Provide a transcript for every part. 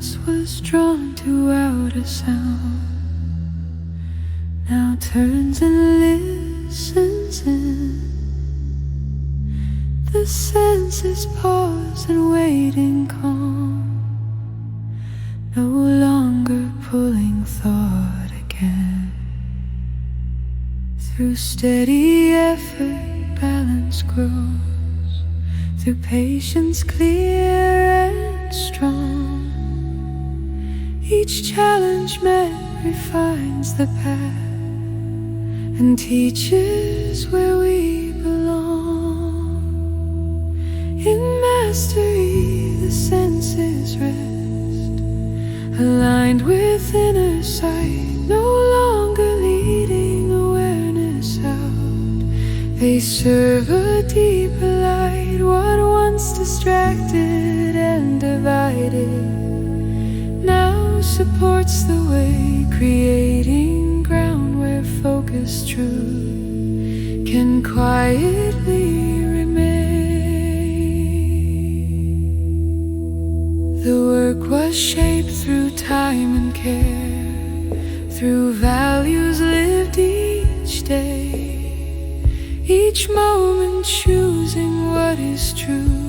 once was drawn to outer sound now turns and listens in. The senses pause and wait in calm, no longer pulling thought again. Through steady effort, balance grows. Through patience, clear and strong. Each challenge met refines the path and teaches where we belong. In mastery, the senses rest, aligned with inner sight, no longer leading awareness out. They serve a deeper light. What once distracted and divided now supports the way, creating ground where focused truth can quietly remain. The work was shaped through time and care, through values lived each day, each moment choosing what is true.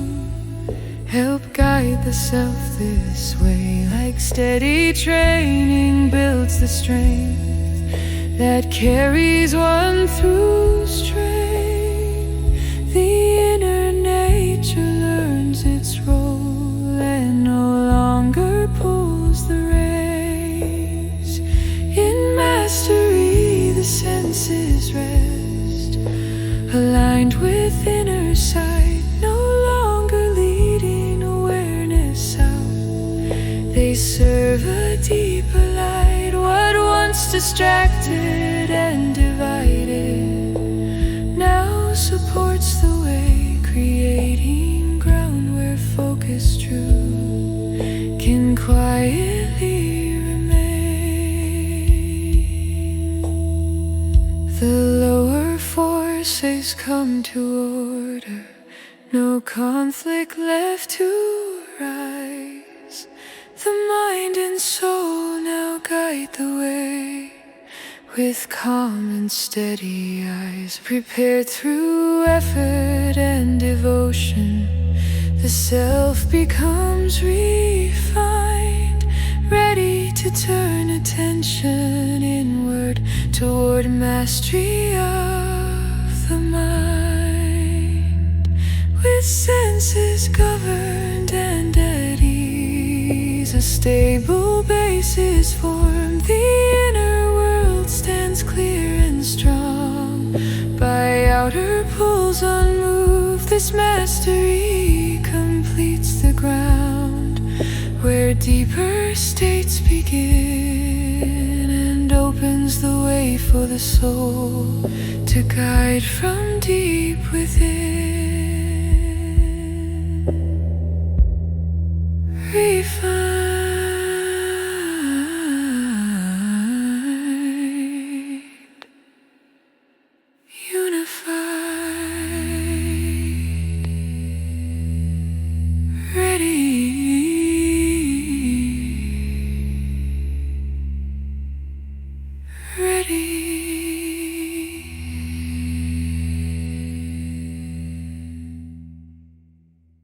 Help guide the self this way, like steady training builds the strength that carries one through strain. The inner nature learns its role and no longer pulls the reins. In mastery, the senses rest, aligned with inner sight, no longer leading awareness out. They serve a deeper light. What once distracted and divided now supports the way, creating ground where focused truth can quietly remain. The lower forces come to order, no conflict left to rise. The mind and soul now guide the way, with calm and steady eyes, prepared through effort and devotion. The self becomes refined, ready to turn attention inward toward mastery of the mind. With senses governed and at ease, a stable base is formed. The inner world stands clear and strong, by outer pulls unmoved. This mastery completes the ground where deeper states begin, and opens the way for the soul to guide from deep within.